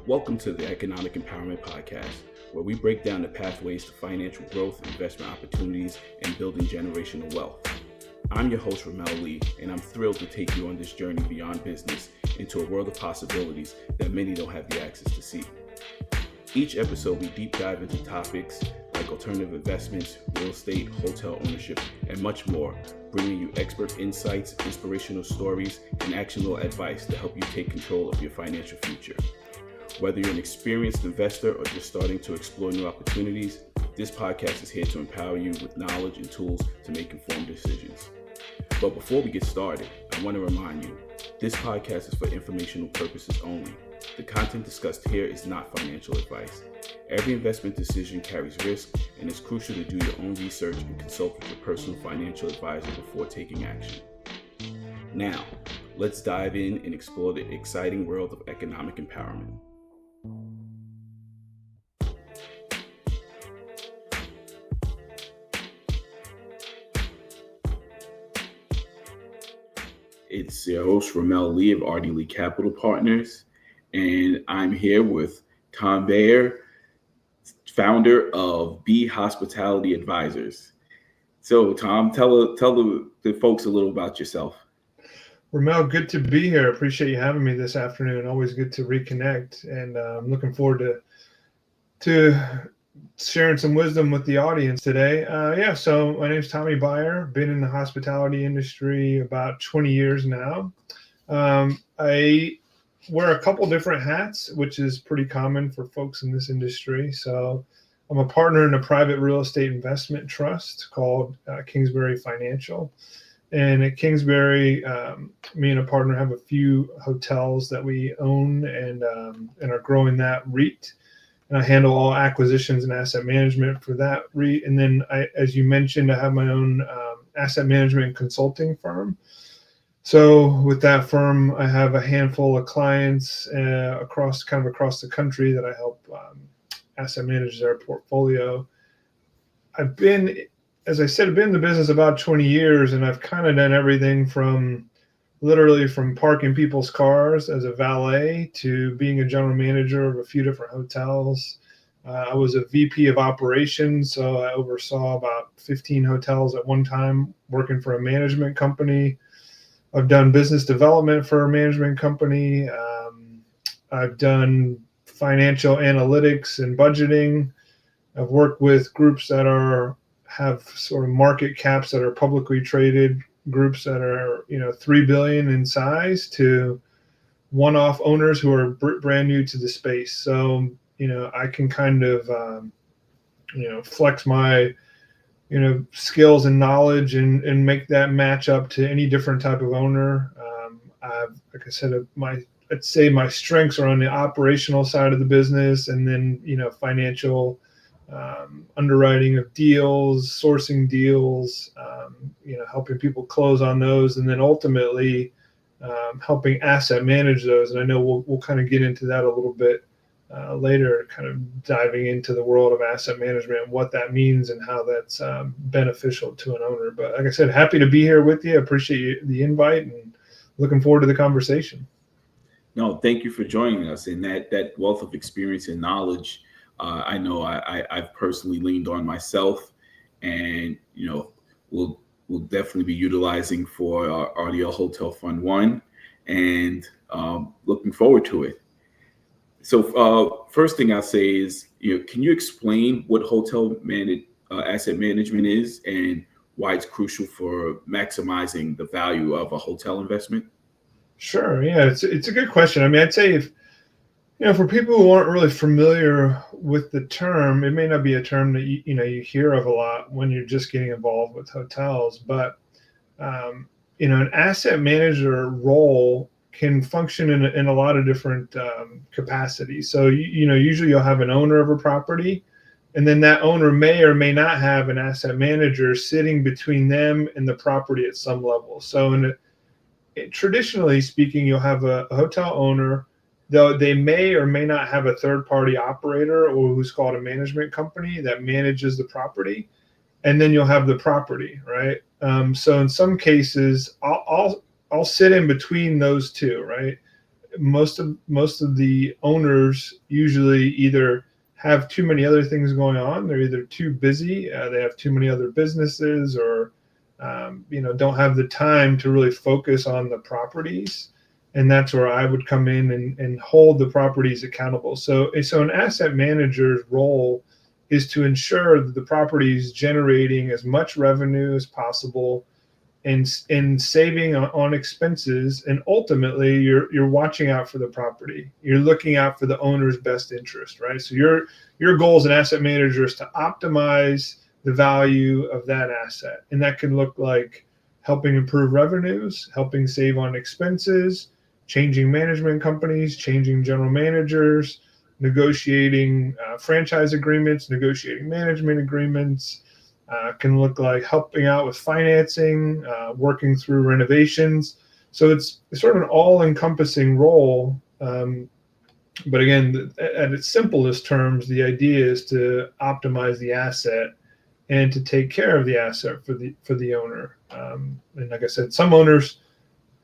Welcome to the Economic Empowerment Podcast, where we break down the pathways to financial growth, investment opportunities, and building generational wealth. I'm your host, Ramel Lee, and I'm thrilled to take you on this journey beyond business into a world of possibilities that many don't have the access to see. Each episode, we deep dive into topics like alternative investments, real estate, hotel ownership, and much more, bringing you expert insights, inspirational stories, and actionable advice to help you take control of your financial future. Whether you're an experienced investor or just starting to explore new opportunities, this podcast is here to empower you with knowledge and tools to make informed decisions. But before we get started, I want to remind you, this podcast is for informational purposes only. The content discussed here is not financial advice. Every investment decision carries risk, and it's crucial to do your own research and consult with your personal financial advisor before taking action. Now, let's dive in and explore the exciting world of economic empowerment. It's your host, Ramel Lee of RD Lee Capital Partners, and I'm here with Tom Beyer, founder of B Hospitality Advisors. So, Tom, tell the folks a little about yourself. Ramel, good to be here. Appreciate you having me this afternoon. Always good to reconnect, and I'm looking forward to sharing some wisdom with the audience today. So my name's Tommy Beyer. Been in the hospitality industry about 20 years now. I wear a couple different hats, which is pretty common for folks in this industry. So I'm a partner in a private real estate investment trust called Kingsbury Financial. And at Kingsbury, me and a partner have a few hotels that we own and are growing that REIT. And I handle all acquisitions and asset management for that REIT. And then, as you mentioned, I have my own asset management consulting firm. So with that firm, I have a handful of clients across the country that I help asset manage their portfolio. I've been in the business about 20 years, and I've kind of done everything from parking people's cars as a valet to being a general manager of a few different hotels. I was a VP of operations, so I oversaw about 15 hotels at one time, working for a management company. I've done business development for a management company. I've done financial analytics and budgeting. I've worked with groups that have sort of market caps that are publicly traded, groups that are 3 billion in size, to one-off owners who are brand new to the space. So I can kind of flex my skills and knowledge and make that match up to any different type of owner. Like I said, I'd say my strengths are on the operational side of the business, and then financial underwriting of deals, sourcing deals, helping people close on those, and then ultimately helping asset manage those. And I know we'll kind of get into that a little bit later, kind of diving into the world of asset management and what that means and how that's beneficial to an owner. But like I said, happy to be here with you. Appreciate the invite and looking forward to the conversation. No, thank you for joining us. And that wealth of experience and knowledge, I know I've personally leaned on myself, and we'll definitely be utilizing for our RDL Hotel Fund 1, and looking forward to it. So first thing I'll say is, can you explain what asset management is and why it's crucial for maximizing the value of a hotel investment? Sure. Yeah, it's a good question. I mean, I'd say if for people who aren't really familiar with the term, it may not be a term that you hear of a lot when you're just getting involved with hotels. But an asset manager role can function in a lot of different capacities. So usually you'll have an owner of a property, and then that owner may or may not have an asset manager sitting between them and the property at some level. So traditionally speaking, you'll have a hotel owner, though they may or may not have a third-party operator, or who's called a management company that manages the property, and then you'll have the property, right? So in some cases, I'll sit in between those two, right? most of the owners usually either have too many other things going on. They're either too busy, they have too many other businesses, or don't have the time to really focus on the properties. And that's where I would come in and hold the properties accountable. So an asset manager's role is to ensure that the property is generating as much revenue as possible, and saving on expenses. And ultimately, you're watching out for the property. You're looking out for the owner's best interest, right? So your goal as an asset manager is to optimize the value of that asset, and that can look like helping improve revenues, helping save on expenses, changing management companies, changing general managers, negotiating franchise agreements, negotiating management agreements. Can look like helping out with financing, working through renovations. So it's sort of an all-encompassing role. But again, at its simplest terms, the idea is to optimize the asset and to take care of the asset for the owner. And like I said, some owners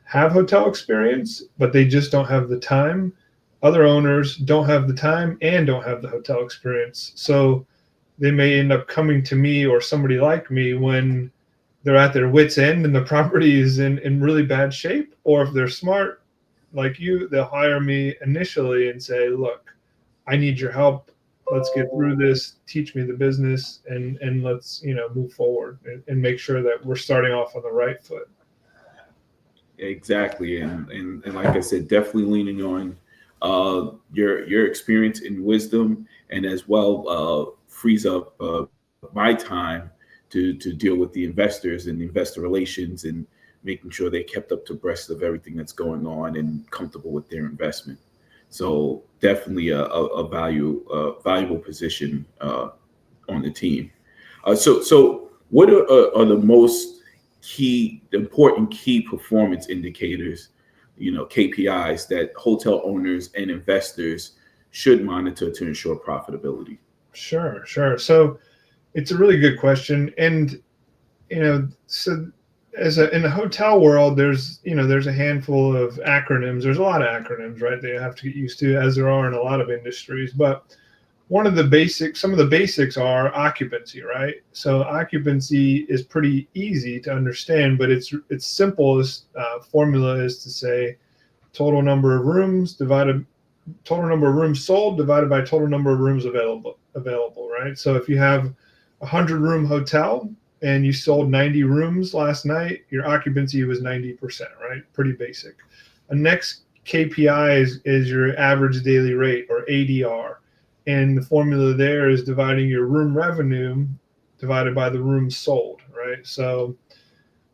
have hotel experience, but they just don't have the time. Other owners don't have the time and don't have the hotel experience. So they may end up coming to me or somebody like me when they're at their wits' end and the property is in really bad shape. Or if they're smart like you, they'll hire me initially and say, look, I need your help. Let's get through this, teach me the business, and let's move forward and make sure that we're starting off on the right foot. Exactly, and like I said, definitely leaning on your experience and wisdom, and as well frees up my time to deal with the investors and investor relations, and making sure they kept up to breast of everything that's going on and comfortable with their investment. So definitely a valuable position on the team. So what are the most important key performance indicators, KPIs that hotel owners and investors should monitor to ensure profitability? Sure. So it's a really good question. And, so in the hotel world, there's a handful of acronyms. There's a lot of acronyms, right? They have to get used to, as there are in a lot of industries. But some of the basics are occupancy, right? So occupancy is pretty easy to understand, but its simplest formula is to say total number of rooms sold divided by total number of rooms available, right? So if you have a 100-room hotel and you sold 90 rooms last night, your occupancy was 90%, right? Pretty basic. The next KPI is your average daily rate, or ADR. And the formula there is dividing your room revenue divided by the rooms sold, right? So,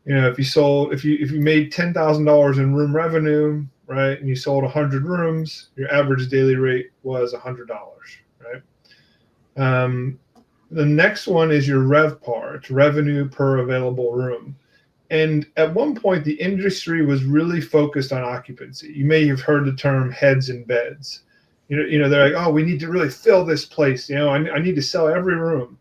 if you made $10,000 in room revenue, right, and you sold 100 rooms, your average daily rate was $100, right? The next one is your RevPAR. It's revenue per available room. And at one point, the industry was really focused on occupancy. You may have heard the term heads in beds. They're like, oh, we need to really fill this place. I need to sell every room.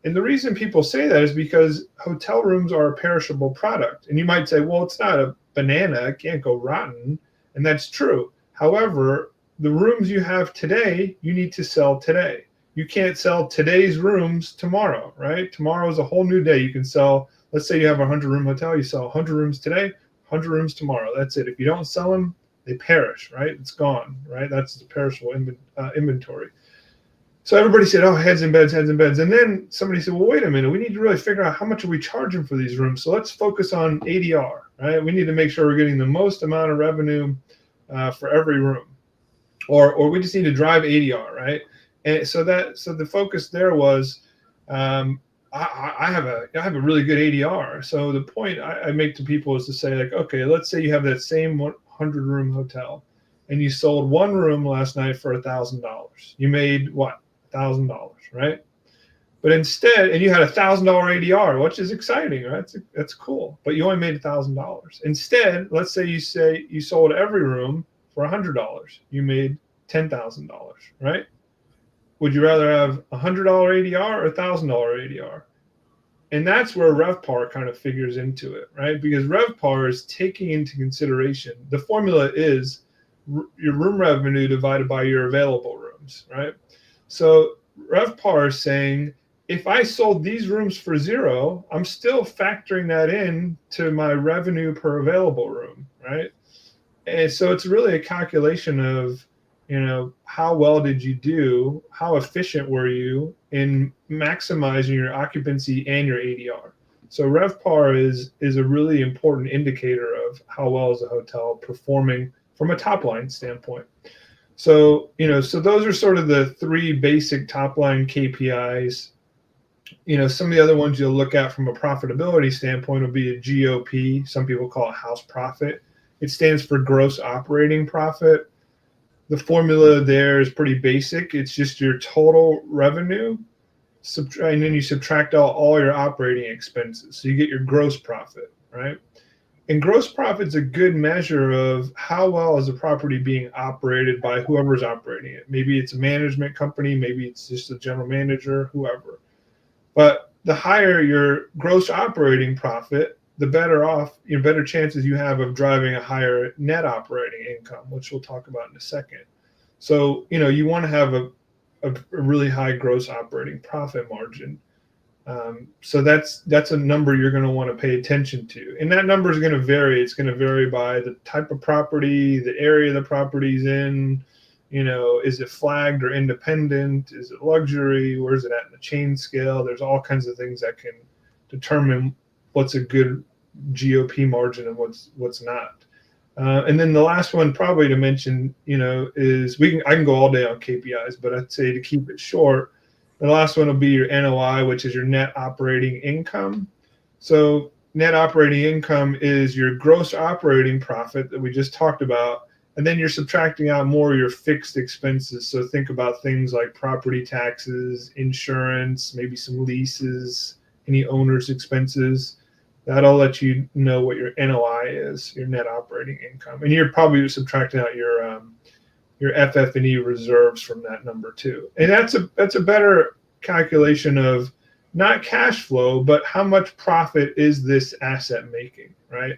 And the reason people say that is because hotel rooms are a perishable product. And you might say, well, it's not a banana. It can't go rotten. And that's true. However, the rooms you have today, you need to sell today. You can't sell today's rooms tomorrow, right? Tomorrow is a whole new day. You can sell, let's say you have a 100-room hotel. You sell 100 rooms today, 100 rooms tomorrow. That's it. If you don't sell them, they perish, right? It's gone, right? That's the perishable inventory. So everybody said, oh, heads in beds. And then somebody said, well, wait a minute. We need to really figure out how much are we charging for these rooms. So let's focus on ADR, right? We need to make sure we're getting the most amount of revenue for every room. Or we just need to drive ADR, right? And so the focus there was, I have a really good ADR. So the point I make to people is to say, like, okay, let's say you have that same 100-room hotel and you sold one room last night for $1,000. You made what? $1,000, right? But instead, and you had $1,000 ADR, which is exciting, right? That's cool. But you only made $1,000. Instead, let's say you sold every room for $100. You made $10,000, right? Would you rather have $100 ADR or $1,000 ADR? And that's where RevPAR kind of figures into it, right? Because RevPAR is taking into consideration, the formula is your room revenue divided by your available rooms, right? So RevPAR is saying, if I sold these rooms for zero, I'm still factoring that in to my revenue per available room, right? And so it's really a calculation of, how well did you do? How efficient were you in maximizing your occupancy and your ADR? So RevPAR is a really important indicator of how well is a hotel performing from a top line standpoint. So, so those are sort of the three basic top line KPIs. Some of the other ones you'll look at from a profitability standpoint will be a GOP. Some people call it house profit. It stands for gross operating profit. The formula there is pretty basic. It's just your total revenue, and then you subtract out all your operating expenses. So you get your gross profit, right? And gross profit's a good measure of how well is a property being operated by whoever's operating it. Maybe it's a management company, maybe it's just a general manager, whoever. But the higher your gross operating profit, the better chances you have of driving a higher net operating income, which we'll talk about in a second. So, you want to have a really high gross operating profit margin. So that's a number you're going to want to pay attention to. And that number is going to vary. It's going to vary by the type of property, the area the property's in. Is it flagged or independent? Is it luxury? Where is it at in the chain scale? There's all kinds of things that can determine what's a good GOP margin and what's not. And then the last one probably to mention, is I can go all day on KPIs, but I'd say to keep it short, the last one will be your NOI, which is your net operating income. So net operating income is your gross operating profit that we just talked about. And then you're subtracting out more of your fixed expenses. So think about things like property taxes, insurance, maybe some leases, any owner's expenses. That'll let you know what your NOI is, your net operating income. And you're probably subtracting out your FF&E reserves from that number too. And that's a better calculation of not cash flow, but how much profit is this asset making, right?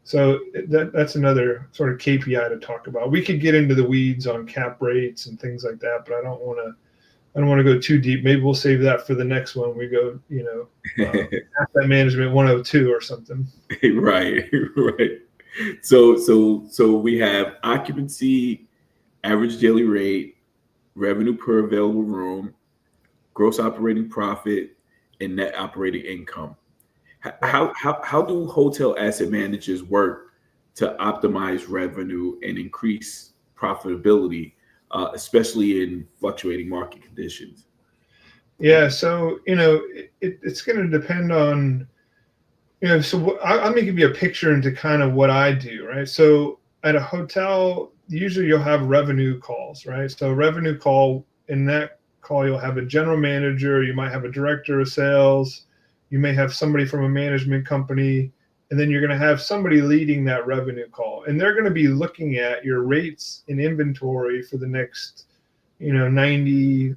So that's another sort of KPI to talk about. We could get into the weeds on cap rates and things like that, but I don't want to go too deep. Maybe we'll save that for the next one. We go, asset management 102 or something. Right. So we have occupancy, average daily rate, revenue per available room, gross operating profit, and net operating income. How do hotel asset managers work to optimize revenue and increase profitability, especially in fluctuating market conditions? Yeah, so it's going to depend on, so I'm going to give you a picture into kind of what I do, right? So at a hotel, usually you'll have revenue calls, right? So revenue call, in that call, you'll have a general manager, you might have a director of sales, you may have somebody from a management company, and then you're going to have somebody leading that revenue call. And they're going to be looking at your rates in inventory for the next, 90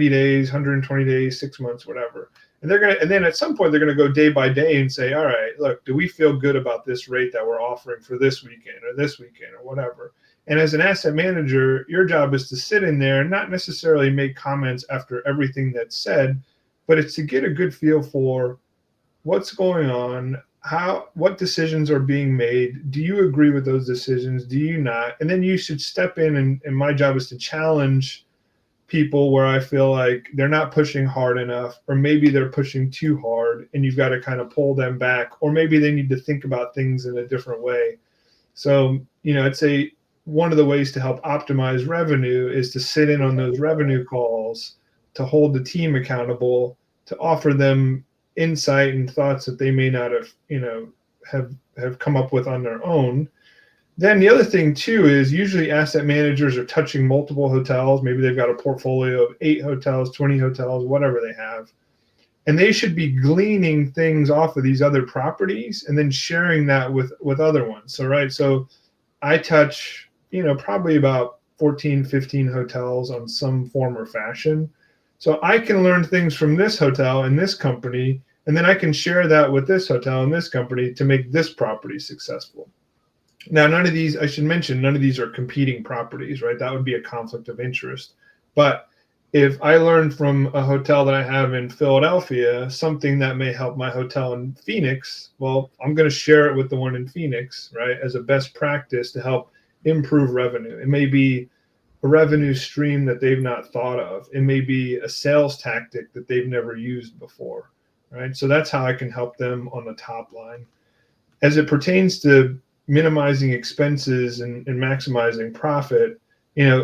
days, 120 days, 6 months, whatever. And then at some point they're going to go day by day and say, all right, look, do we feel good about this rate that we're offering for this weekend or whatever? And as an asset manager, your job is to sit in there and not necessarily make comments after everything that's said, but it's to get a good feel for what's going on, what decisions are being made. Do you agree with those decisions? Do you not? And then you should step in, and my job is to challenge people where I feel like they're not pushing hard enough, or maybe they're pushing too hard, and you've got to kind of pull them back, or maybe they need to think about things in a different way. So, I'd say one of the ways to help optimize revenue is to sit in on those revenue calls, to hold the team accountable, to offer them insight and thoughts that they may not have come up with on their own. Then the other thing too is usually asset managers are touching multiple hotels. Maybe they've got a portfolio of 8 hotels, 20 hotels, whatever they have. And they should be gleaning things off of these other properties and then sharing that with other ones. So I touch, probably about 14, 15 hotels on some form or fashion. So I can learn things from this hotel and this company, and then I can share that with this hotel and this company to make this property successful. Now, I should mention, none of these are competing properties, right? That would be a conflict of interest. But if I learn from a hotel that I have in Philadelphia, something that may help my hotel in Phoenix, well, I'm going to share it with the one in Phoenix, right? As a best practice to help improve revenue. It may be a revenue stream that they've not thought of. It may be a sales tactic that they've never used before, right? So that's how I can help them on the top line. As it pertains to minimizing expenses and maximizing profit,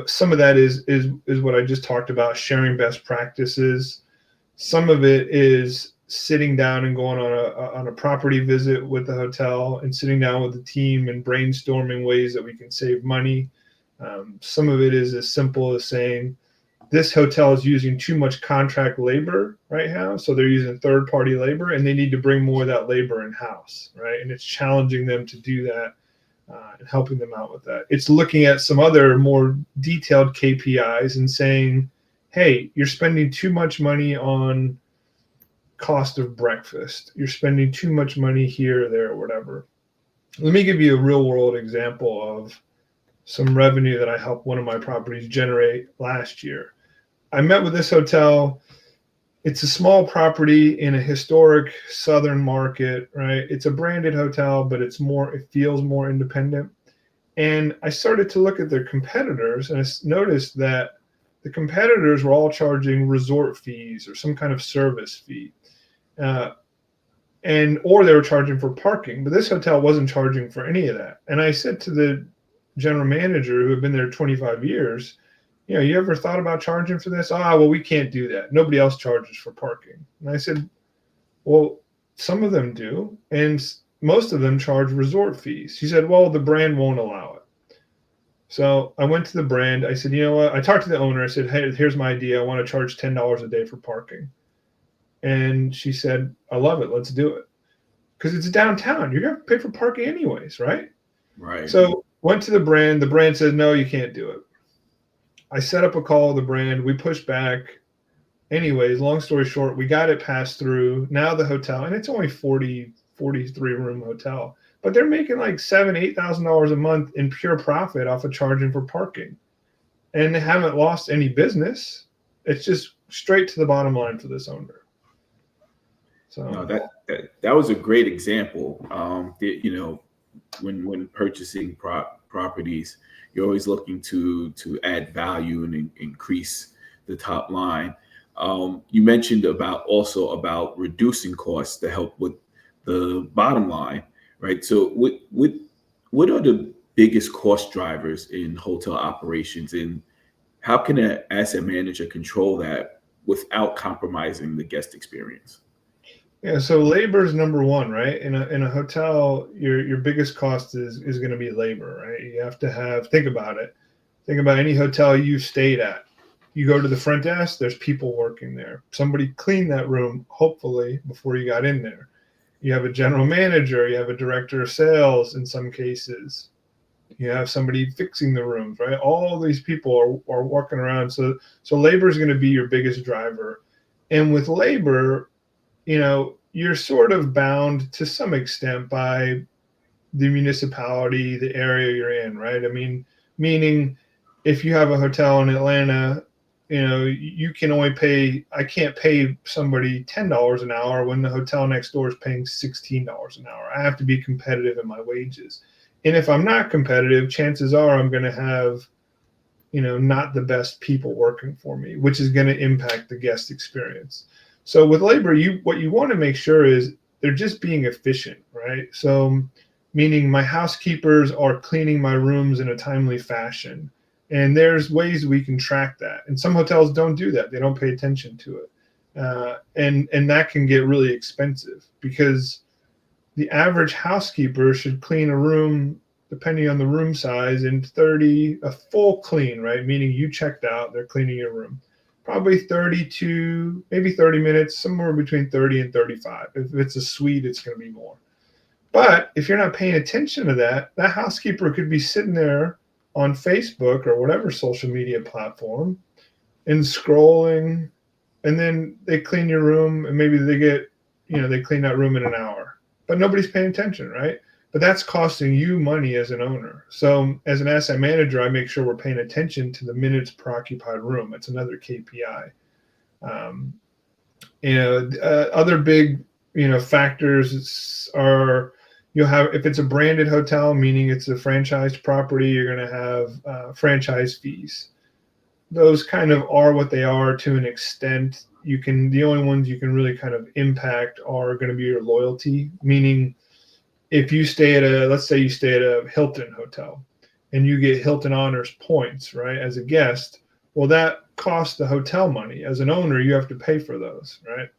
some of that is what I just talked about, sharing best practices. Some of it is sitting down and going on a property visit with the hotel and sitting down with the team and brainstorming ways that we can save money. Some of it is as simple as saying, this hotel is using too much contract labor right now. So they're using third party labor and they need to bring more of that labor in house, right? And it's challenging them to do that and helping them out with that. It's looking at some other more detailed KPIs and saying, hey, you're spending too much money on cost of breakfast. You're spending too much money here, there, or whatever. Let me give you a real world example of some revenue that I helped one of my properties generate last year. I met with this hotel. It's a small property in a historic southern market, right? It's a branded hotel, but it feels more independent. And I started to look at their competitors and I noticed that the competitors were all charging resort fees or some kind of service fee. Or they were charging for parking, but this hotel wasn't charging for any of that. And I said to the general manager who had been there 25 years, you ever thought about charging for this? Well, we can't do that. Nobody else charges for parking. And I said, well, some of them do, and most of them charge resort fees. She said, well, the brand won't allow it. So I went to the brand. I said, you know what? I talked to the owner. I said, hey, here's my idea. I want to charge $10 a day for parking. And she said, I love it. Let's do it. Because it's downtown. You're going to pay for parking anyways, right? Right. So went to the brand. The brand said, no, you can't do it. I set up a call with the brand. We pushed back. Anyways, long story short, we got it passed through. Now the hotel, and it's only 43 room hotel, but they're making like $7,000, $8,000 a month in pure profit off of charging for parking. And they haven't lost any business. It's just straight to the bottom line for this owner. So no, that was a great example. When purchasing properties, you're always looking to add value and increase the top line. You mentioned about reducing costs to help with the bottom line, right? So what are the biggest cost drivers in hotel operations, and how can an asset manager control that without compromising the guest experience? yeah, so labor is number one, right? In a hotel, your biggest cost is going to be labor, right? You have to think about it. Think about any hotel you've stayed at. You go to the front desk, there's people working there. Somebody cleaned that room, hopefully, before you got in there. You have a general manager, you have a director of sales in some cases. You have somebody fixing the rooms, right? All these people are walking around. So labor is going to be your biggest driver. And with labor, you're sort of bound to some extent by the municipality, the area you're in, right? I mean, meaning if you have a hotel in Atlanta, you can I can't pay somebody $10 an hour when the hotel next door is paying $16 an hour. I have to be competitive in my wages. And if I'm not competitive, chances are I'm going to have, not the best people working for me, which is going to impact the guest experience. So with labor, what you want to make sure is they're just being efficient, right? So meaning my housekeepers are cleaning my rooms in a timely fashion. And there's ways we can track that. And some hotels don't do that. They don't pay attention to it. And that can get really expensive because the average housekeeper should clean a room, depending on the room size, in a full clean, right? Meaning you checked out, they're cleaning your room. Probably 30 to maybe 30 minutes, somewhere between 30 and 35. If it's a suite, it's going to be more. But if you're not paying attention to that housekeeper could be sitting there on Facebook or whatever social media platform and scrolling, and then they clean your room and maybe they clean that room in an hour, but nobody's paying attention, right? but that's costing you money as an owner. So as an asset manager, I make sure we're paying attention to the minutes per occupied room. It's another KPI. Um, Other big, factors are, you'll have, if it's a branded hotel, meaning it's a franchised property, you're going to have franchise fees. Those kind of are what they are to an extent. The only ones you can really kind of impact are going to be your loyalty, meaning if you stay let's say you stay at a Hilton hotel and you get Hilton Honors points, right, as a guest, well, that costs the hotel money. As an owner, you have to pay for those, right?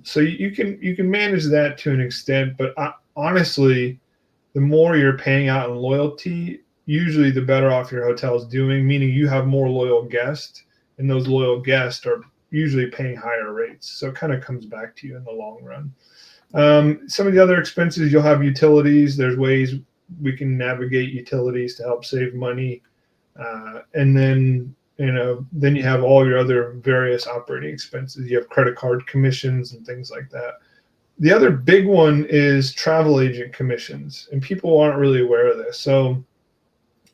So you can manage that to an extent, but honestly, the more you're paying out in loyalty, usually the better off your hotel is doing, meaning you have more loyal guests, and those loyal guests are usually paying higher rates. So it kind of comes back to you in the long run. Some of the other expenses, you'll have utilities. There's ways we can navigate utilities to help save money. And then you have all your other various operating expenses. You have credit card commissions and things like that. The other big one is travel agent commissions, and people aren't really aware of this. So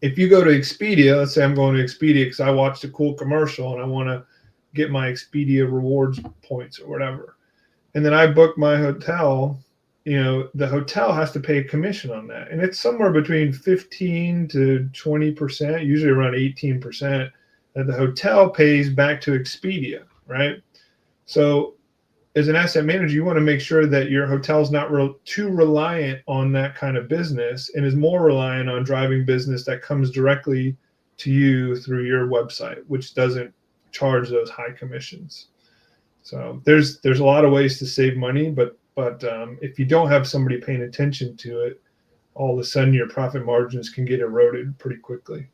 if you go to Expedia, let's say I'm going to Expedia because I watched a cool commercial and I want to get my Expedia rewards points or whatever, and then I book my hotel, the hotel has to pay a commission on that. And it's somewhere between 15 to 20%, usually around 18%, that the hotel pays back to Expedia, right? So as an asset manager, you want to make sure that your hotel is not too reliant on that kind of business and is more reliant on driving business that comes directly to you through your website, which doesn't charge those high commissions. So there's a lot of ways to save money, but if you don't have somebody paying attention to it, all of a sudden your profit margins can get eroded pretty quickly.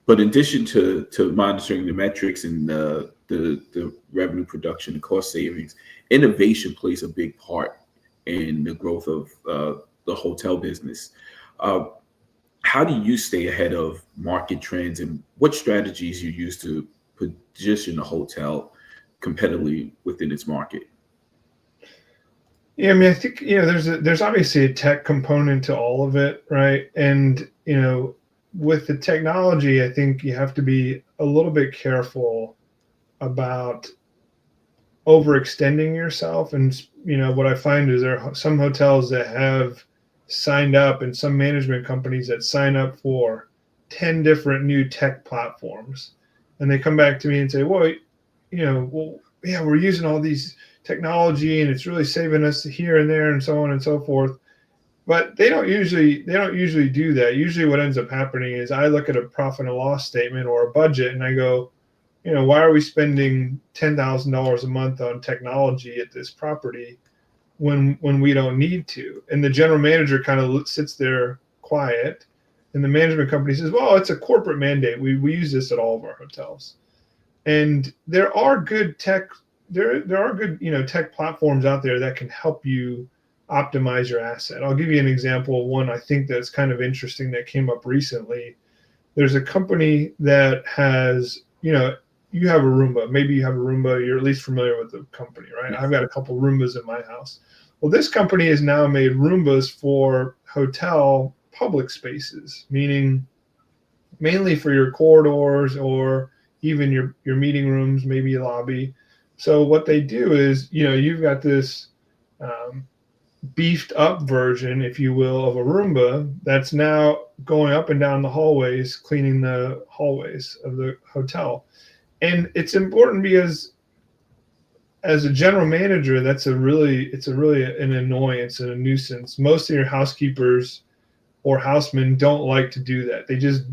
But in addition to monitoring the metrics and the revenue production and cost savings, innovation plays a big part in the growth of the hotel business. How do you stay ahead of market trends, and what strategies you use to position a hotel competitively within its market? Yeah, I mean, I think there's obviously a tech component to all of it, right? And with the technology, I think you have to be a little bit careful about overextending yourself. And what I find is there are some hotels that have signed up, and some management companies that sign up for 10 different new tech platforms, and they come back to me and say, well, yeah, we're using all these technology and it's really saving us here and there and so on and so forth. But they don't usually do that. Usually what ends up happening is I look at a profit and loss statement or a budget and I go, why are we spending $10,000 a month on technology at this property when we don't need to? And the general manager kind of sits there quiet, and the management company says, well, it's a corporate mandate. We use this at all of our hotels. And there are good tech tech platforms out there that can help you optimize your asset. I'll give you an example of one I think that's kind of interesting that came up recently. There's a company that has, you have a Roomba. Maybe you have a Roomba. You're at least familiar with the company, right? I've got a couple Roombas in my house. Well, this company has now made Roombas for hotel public spaces, meaning mainly for your corridors or even your meeting rooms, maybe a lobby. So what they do is, you've got this beefed up version, if you will, of a Roomba that's now going up and down the hallways, cleaning the hallways of the hotel. And it's important because as a general manager, it's a really an annoyance and a nuisance. Most of your housekeepers or housemen don't like to do that. They just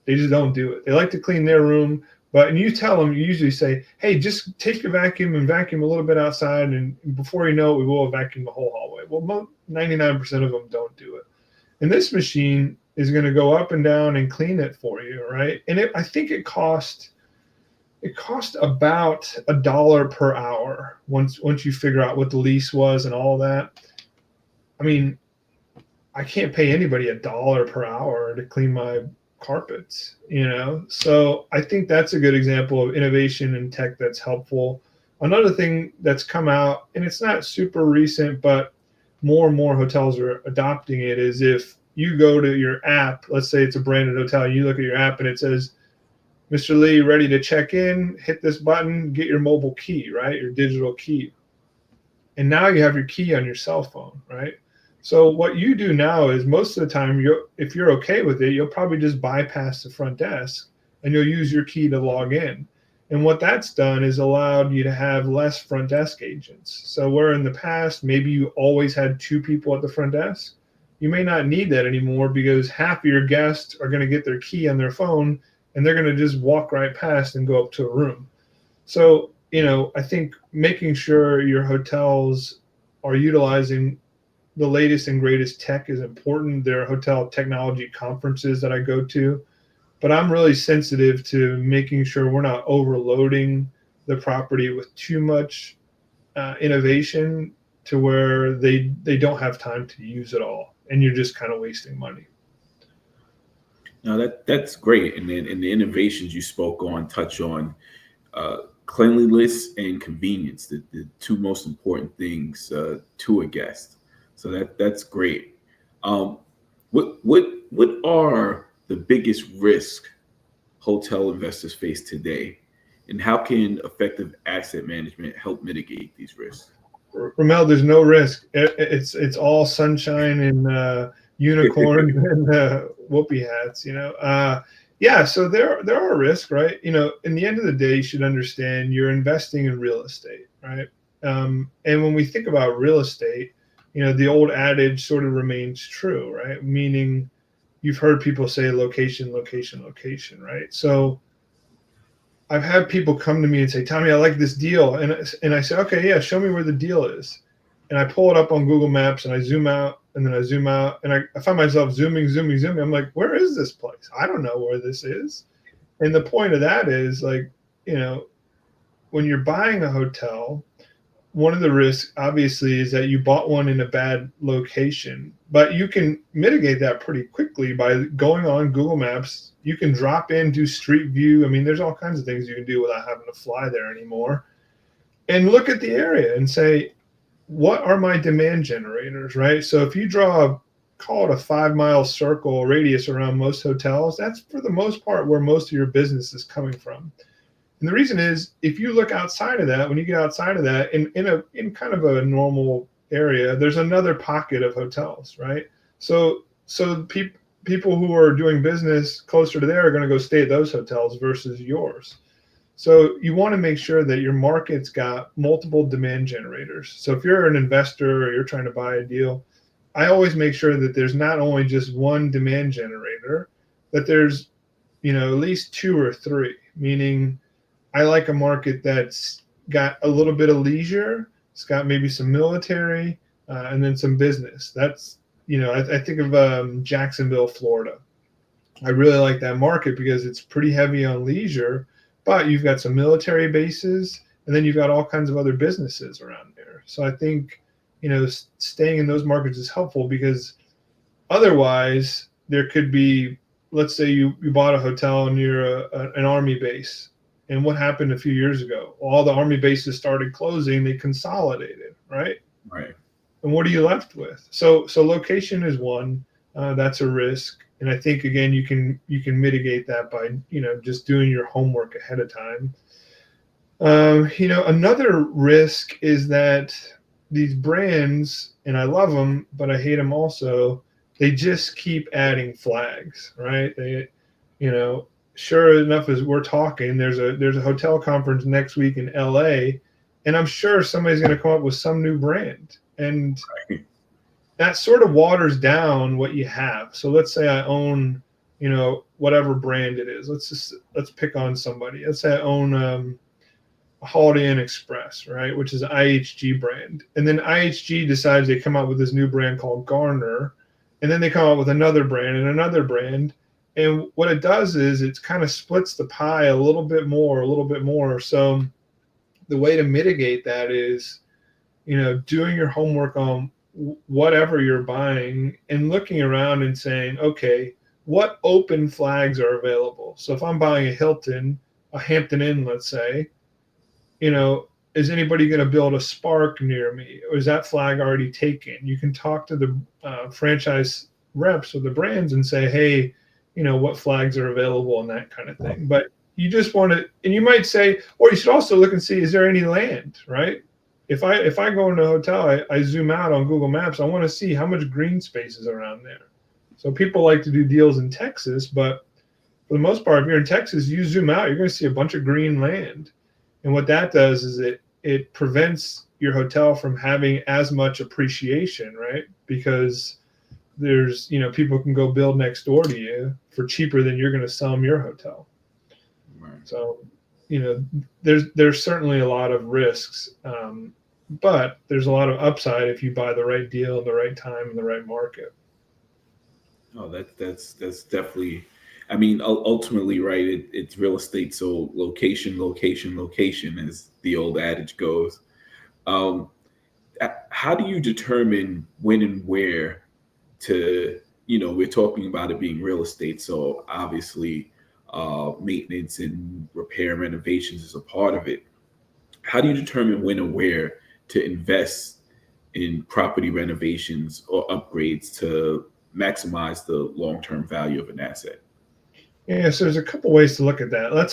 don't do it. They like to clean their room. And you tell them, you usually say, hey, just take your vacuum and vacuum a little bit outside, and before you know it, we will vacuum the whole hallway. Well, 99% of them don't do it. And this machine is going to go up and down and clean it for you, right? And I think it cost about $1 per hour once you figure out what the lease was and all that. I mean, I can't pay anybody $1 per hour to clean my carpets, So I think that's a good example of innovation in tech that's helpful. Another thing that's come out, and it's not super recent, but more and more hotels are adopting it, is if you go to your app, let's say it's a branded hotel, you look at your app and it says, Mr. Lee, ready to check in, hit this button, get your mobile key, right? Your digital key. And now you have your key on your cell phone, right? So what you do now is most of the time, if you're okay with it, you'll probably just bypass the front desk and you'll use your key to log in. And what that's done is allowed you to have less front desk agents. So where in the past, maybe you always had two people at the front desk, you may not need that anymore because half of your guests are going to get their key on their phone and they're going to just walk right past and go up to a room. So, I think making sure your hotels are utilizing the latest and greatest tech is important. There are hotel technology conferences that I go to, but I'm really sensitive to making sure we're not overloading the property with too much innovation to where they don't have time to use it all, and you're just kind of wasting money. Now that's great, and the innovations you spoke on touch on cleanliness and convenience, the two most important things to a guest. So that's great. Um, what are the biggest risk hotel investors face today, and how can effective asset management help mitigate these risks? Ramel, there's no risk. It's all sunshine and unicorns and whoopee hats. Yeah. So there are risks, right? In the end of the day, you should understand you're investing in real estate, right? And when we think about real estate, the old adage sort of remains true, right? Meaning, you've heard people say location, location, location, right? So I've had people come to me and say, Tommy, I like this deal. And I say, okay, yeah, show me where the deal is. And I pull it up on Google Maps and I zoom out and then I zoom out and I find myself zooming. I'm like, where is this place? I don't know where this is. And the point of that is, like, when you're buying a hotel, one of the risks obviously is that you bought one in a bad location, but you can mitigate that pretty quickly by going on Google Maps. You can drop in, do street view. I mean, there's all kinds of things you can do without having to fly there anymore, and look at the area and say, what are my demand generators, right? So if you call it a 5 mile circle radius around most hotels, that's for the most part where most of your business is coming from. And the reason is, if you look outside of that, when you get outside of that, in kind of a normal area, there's another pocket of hotels, right? So people who are doing business closer to there are going to go stay at those hotels versus yours. So you want to make sure that your market's got multiple demand generators. So if you're an investor or you're trying to buy a deal, I always make sure that there's not only just one demand generator, that there's at least two or three, meaning I like a market that's got a little bit of leisure. It's got maybe some military, and then some business. That's, I think of Jacksonville, Florida. I really like that market because it's pretty heavy on leisure, but you've got some military bases, and then you've got all kinds of other businesses around there. So I think, staying in those markets is helpful, because otherwise there could be, let's say you bought a hotel near an army base. And what happened a few years ago? All the army bases started closing. They consolidated, right? Right. And what are you left with? So location is one. That's a risk. And I think, again, you can mitigate that by just doing your homework ahead of time. Another risk is that these brands, and I love them, but I hate them also. They just keep adding flags, right? Sure enough, as we're talking, there's a hotel conference next week in LA, and I'm sure somebody's going to come up with some new brand, and that sort of waters down what you have. So let's say I own, whatever brand it is. Let's pick on somebody. Let's say I own a Holiday Inn Express, right, which is an IHG brand, and then IHG decides they come out with this new brand called Garner, and then they come out with another brand and another brand. And what it does is it kind of splits the pie a little bit more. So the way to mitigate that is, doing your homework on whatever you're buying and looking around and saying, okay, what open flags are available? So if I'm buying a Hilton, a Hampton Inn, let's say, is anybody going to build a Spark near me? Or is that flag already taken? You can talk to the franchise reps or the brands and say, hey, what flags are available and that kind of thing. But you just want to, and you might say, or you should also look and see, is there any land, right? If I go into a hotel, I zoom out on Google Maps, I want to see how much green space is around there. So people like to do deals in Texas, but for the most part, if you're in Texas, you zoom out, you're going to see a bunch of green land. And what that does is it prevents your hotel from having as much appreciation, right? Because there's, people can go build next door to you for cheaper than you're going to sell them your hotel. Right. So, there's certainly a lot of risks, but there's a lot of upside if you buy the right deal at the right time in the right market. Oh, that's definitely. I mean, ultimately, right? It's real estate, so location, location, location, as the old adage goes. Um, how do you determine when and where to? We're talking about it being real estate, so obviously, maintenance and repair and renovations is a part of it. How do you determine when and where to invest in property renovations or upgrades to maximize the long-term value of an asset? Yeah, so there's a couple ways to look at that. Let's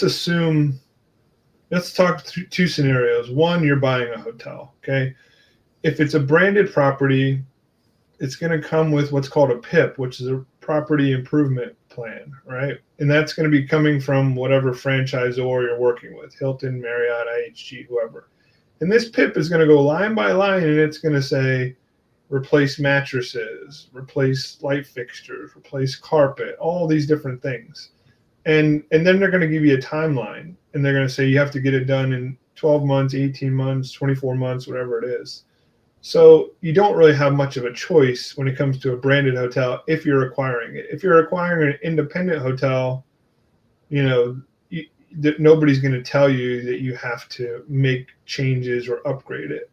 talk through two scenarios. One, you're buying a hotel, okay? If it's a branded property, it's going to come with what's called a PIP, which is a property improvement plan, right? And that's going to be coming from whatever franchisor you're working with, Hilton, Marriott, IHG, whoever. And this PIP is going to go line by line, and it's going to say, replace mattresses, replace light fixtures, replace carpet, all these different things. And then they're going to give you a timeline, and they're going to say you have to get it done in 12 months, 18 months, 24 months, whatever it is. So you don't really have much of a choice when it comes to a branded hotel if you're acquiring it. If you're acquiring an independent hotel, nobody's going to tell you that you have to make changes or upgrade it.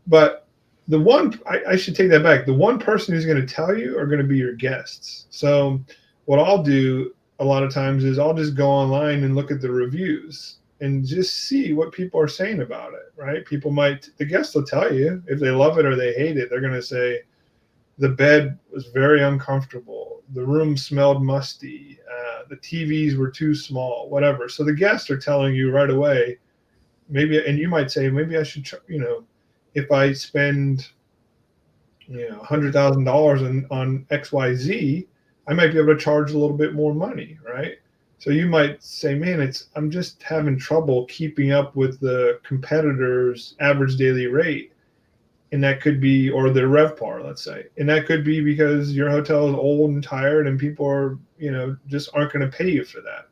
But I should take that back. The one person who's going to tell you are going to be your guests. So what I'll do a lot of times is I'll just go online and look at the reviews and just see what people are saying about it, right? The guests will tell you if they love it or they hate it. They're going to say the bed was very uncomfortable, the room smelled musty, the TVs were too small, whatever. So the guests are telling you right away, and you might say, maybe I should, if I spend, $100,000 on XYZ, I might be able to charge a little bit more money, right? So you might say, man, I'm just having trouble keeping up with the competitor's average daily rate. And that could be, or their RevPAR, let's say. And that could be because your hotel is old and tired and people are, just aren't going to pay you for that.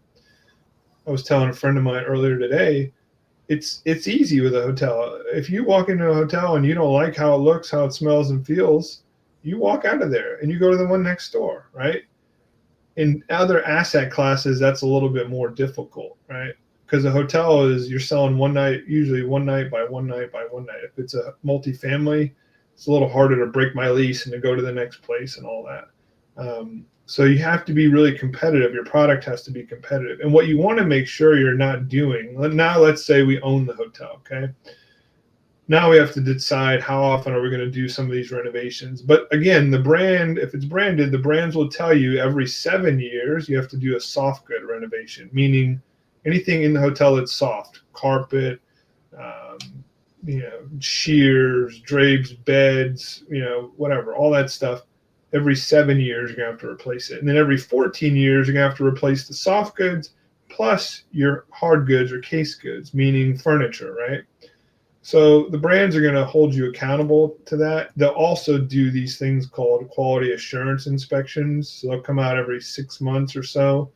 I was telling a friend of mine earlier today, it's easy with a hotel. If you walk into a hotel and you don't like how it looks, how it smells and feels, you walk out of there and you go to the one next door, right? In other asset classes, that's a little bit more difficult, right? Because a hotel you're selling one night, usually one night by one night by one night. If it's a multifamily, it's a little harder to break my lease and to go to the next place and all that. So you have to be really competitive. Your product has to be competitive. And what you want to make sure you're not doing, now let's say we own the hotel, okay? Now we have to decide how often are we going to do some of these renovations. But again, the brand, if it's branded, the brands will tell you every 7 years you have to do a soft good renovation, meaning anything in the hotel that's soft, carpet, shears, drapes, beds, whatever, all that stuff. Every 7 years, you're going to have to replace it. And then every 14 years, you're going to have to replace the soft goods plus your hard goods or case goods, meaning furniture, right? So the brands are going to hold you accountable to that. They'll also do these things called quality assurance inspections. So they'll come out every 6 months or so,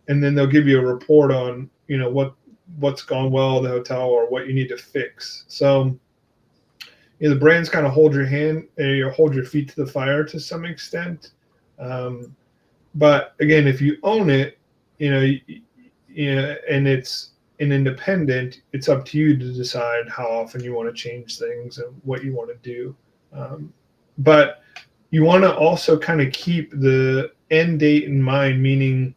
and then they'll give you a report on, what's gone well at the hotel or what you need to fix. So the brands kind of hold your hand and you hold your feet to the fire to some extent. But again, if you own it, and it's an independent, it's up to you to decide how often you want to change things and what you want to do. But you want to also kind of keep the end date in mind, meaning,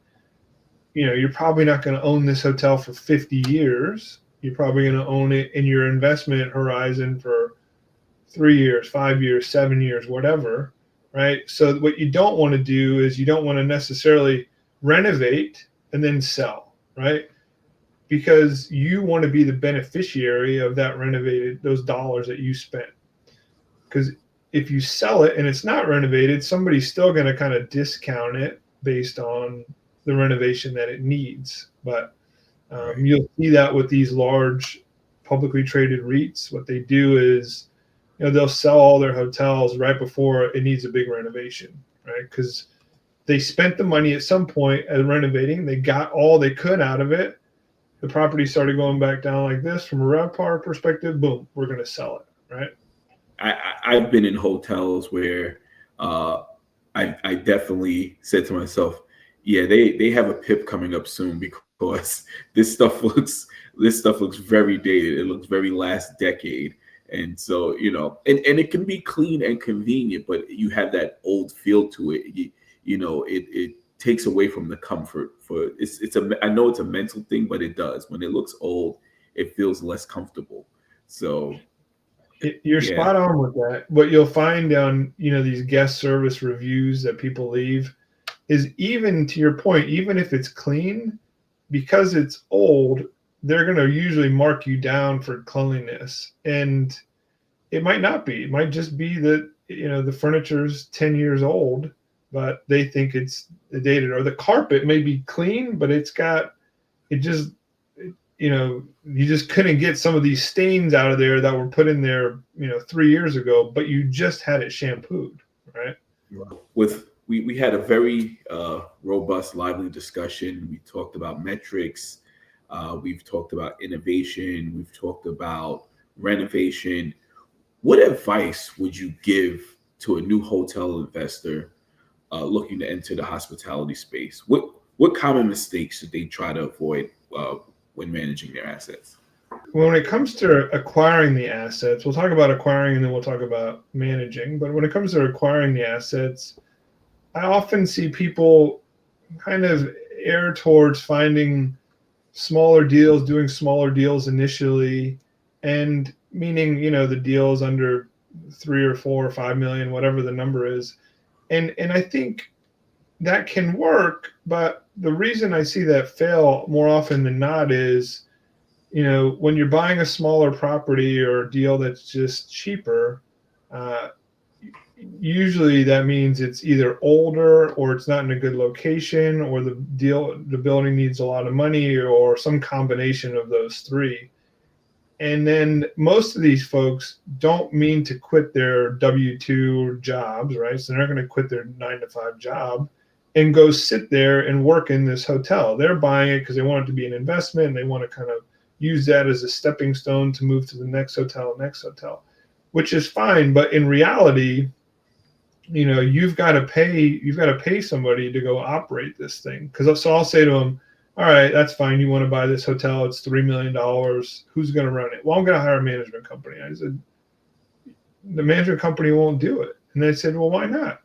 you're probably not going to own this hotel for 50 years. You're probably going to own it in your investment horizon for 3 years, 5 years, 7 years, whatever, right? So what you don't want to do is you don't want to necessarily renovate and then sell, right? Because you want to be the beneficiary of that renovated, those dollars that you spent. Because if you sell it and it's not renovated, somebody's still going to kind of discount it based on the renovation that it needs. But Right. you'll see that with these large publicly traded REITs. What they do is, they'll sell all their hotels right before it needs a big renovation, right? Because they spent the money at some point at renovating. They got all they could out of it. The property started going back down like this from a RevPAR perspective. Boom, we're going to sell it, right? I've been in hotels where I definitely said to myself, yeah, they have a PIP coming up soon because this stuff looks very dated. It looks very last decade. And so, and it can be clean and convenient, but you have that old feel to it. It takes away from the comfort I know it's a mental thing, but it does. When it looks old, it feels less comfortable. So You're yeah. spot on with that. What you'll find on, these guest service reviews that people leave is, even to your point, even if it's clean, because it's old, they're going to usually mark you down for cleanliness. And it might not be. It might just be that, the furniture's 10 years old, but they think it's dated. Or the carpet may be clean, but it just, you just couldn't get some of these stains out of there that were put in there, 3 years ago, but you just had it shampooed, right? We had a very robust, lively discussion. We talked about metrics. We've talked about innovation. We've talked about renovation. What advice would you give to a new hotel investor looking to enter the hospitality space? What common mistakes should they try to avoid when managing their assets? When it comes to acquiring the assets, we'll talk about acquiring and then we'll talk about managing. But when it comes to acquiring the assets, I often see people kind of err towards finding smaller deals, doing smaller deals initially, and meaning, the deals under 3 or 4 or 5 million, whatever the number is. And I think that can work, but the reason I see that fail more often than not is, when you're buying a smaller property or a deal that's just cheaper, uh, usually that means it's either older or it's not in a good location, or the building needs a lot of money, or some combination of those three. And then most of these folks don't mean to quit their W-2 jobs, right? So they're not going to quit their 9-to-5 job and go sit there and work in this hotel. They're buying it because they want it to be an investment, and they want to kind of use that as a stepping stone to move to the next hotel, which is fine. But in reality, you've got to pay somebody to go operate this thing. Because so I'll say to them, all right, that's fine. You want to buy this hotel? It's $3 million. Who's going to run it? Well, I'm going to hire a management company. I said, the management company won't do it. And they said, well, why not?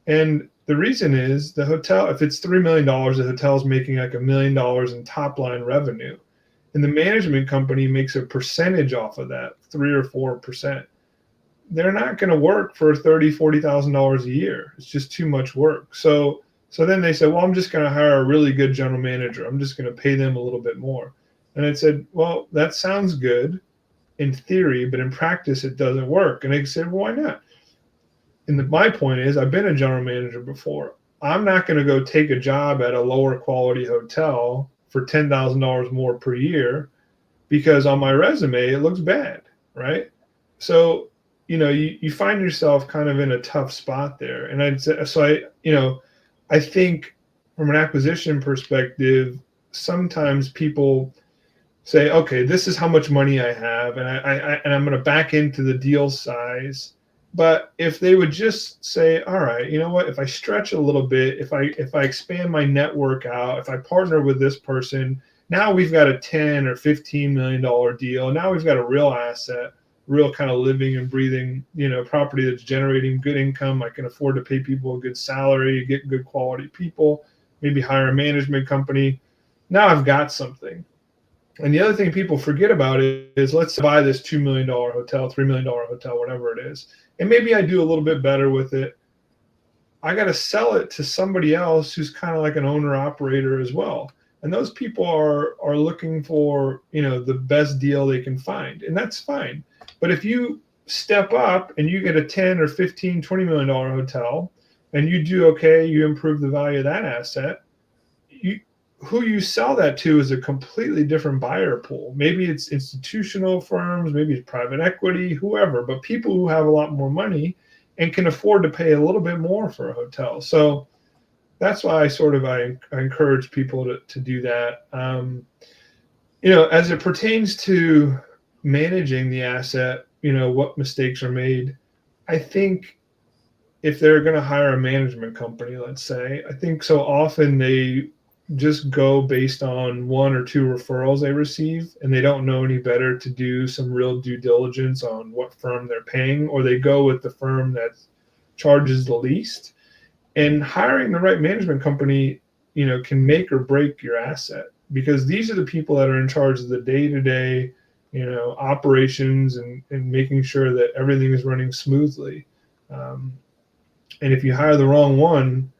And the reason is, the hotel, if it's $3 million, the hotel's making like $1 million in top line revenue. And the management company makes a percentage off of that, 3 or 4%. They're not going to work for $30,000-$40,000 a year. It's just too much work. So then they said, well, I'm just going to hire a really good general manager. I'm just going to pay them a little bit more. And I said, well, that sounds good in theory, but in practice, it doesn't work. And they said, well, why not? And my point is, I've been a general manager before. I'm not going to go take a job at a lower quality hotel for $10,000 more per year because on my resume, it looks bad, right? So, you find yourself kind of in a tough spot there. And I think from an acquisition perspective, sometimes people say, okay, this is how much money I have, and I'm going to back into the deal size. But if they would just say, all right, you know what, if I stretch a little bit, if I expand my network out, if I partner with this person, now we've got a 10 or $15 million deal. Now we've got a real asset, real kind of living and breathing, property that's generating good income. I can afford to pay people a good salary, get good quality people, maybe hire a management company. Now I've got something. And the other thing people forget about is let's buy this $2 million hotel, $3 million hotel, whatever it is. And maybe I do a little bit better with it. I got to sell it to somebody else who's kind of like an owner operator as well. And those people are looking for, the best deal they can find. And that's fine. But if you step up and you get a 10 or 15, $20 million hotel and you do okay, you improve the value of that asset, who you sell that to is a completely different buyer pool. Maybe it's institutional firms, maybe it's private equity, whoever, but people who have a lot more money and can afford to pay a little bit more for a hotel. So that's why I encourage people to do that. As it pertains to managing the asset, what mistakes are made. I think if they're going to hire a management company, let's say, I think so often they just go based on one or two referrals they receive, and they don't know any better to do some real due diligence on what firm they're paying, or they go with the firm that charges the least. And hiring the right management company, can make or break your asset, because these are the people that are in charge of the day-to-day, operations and making sure that everything is running smoothly. And if you hire the wrong one,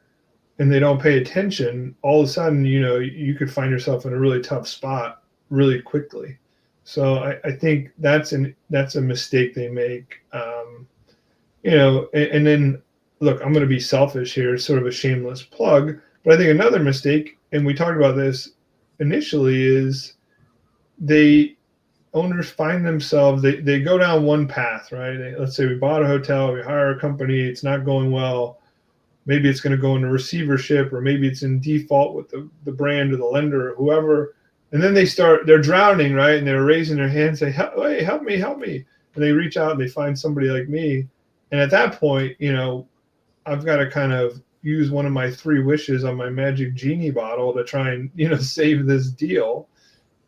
and they don't pay attention, all of a sudden, you could find yourself in a really tough spot really quickly. So I think that's a mistake they make. And then look, I'm going to be selfish here. It's sort of a shameless plug, but I think another mistake, and we talked about this initially, is owners find themselves, they go down one path, right? Let's say we bought a hotel, we hire a company, it's not going well. Maybe it's going to go into receivership, or maybe it's in default with the brand or the lender or whoever. And then they're drowning, right? And they're raising their hand, say, hey, help me. And they reach out and they find somebody like me. And at that point, I've got to kind of use one of my 3 wishes on my magic genie bottle to try and, save this deal.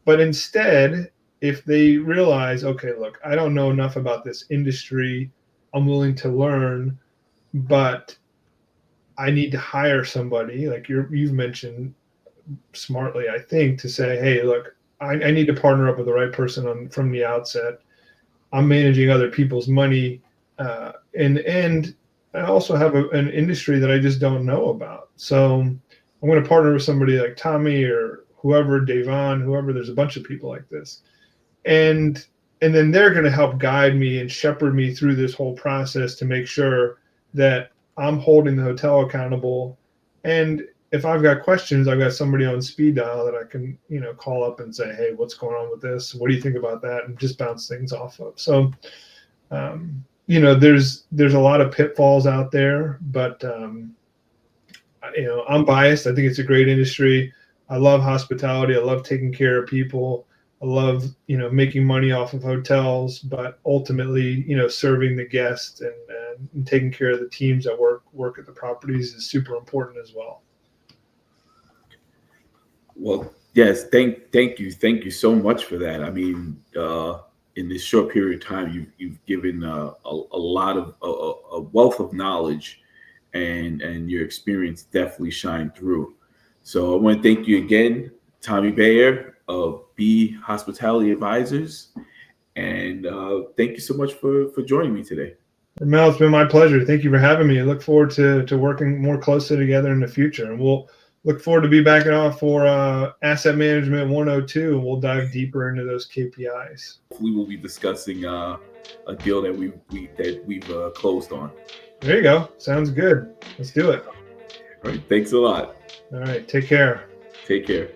But instead, if they realize, okay, look, I don't know enough about this industry, I'm willing to learn, but I need to hire somebody like you've mentioned smartly, I think, to say, hey, look, I need to partner up with the right person from the outset. I'm managing other people's money, and I also have an industry that I just don't know about. So I'm going to partner with somebody like Tommy or whoever, Davon, whoever. There's a bunch of people like this, and then they're going to help guide me and shepherd me through this whole process to make sure that I'm holding the hotel accountable. And if I've got questions, I've got somebody on speed dial that I can, call up and say, hey, what's going on with this? What do you think about that? And just bounce things off of. So, there's a lot of pitfalls out there, but, I'm biased. I think it's a great industry. I love hospitality. I love taking care of people. I love, making money off of hotels, but ultimately, serving the guests and taking care of the teams that work at the properties is super important as well. Well, yes, thank you so much for that. I mean, in this short period of time, you've given a lot of a wealth of knowledge, and your experience definitely shine through. So I want to thank you again, Tommy Beyer of B Hospitality Advisors, and thank you so much for joining me today. Ramel, it's been my pleasure. Thank you for having me. I look forward to working more closely together in the future, and we'll look forward to be back on for Asset Management 102, and we'll dive deeper into those KPIs. We will be discussing a deal that we've closed on. There you go. Sounds good. Let's do it. All right. Thanks a lot. All right. Take care. Take care.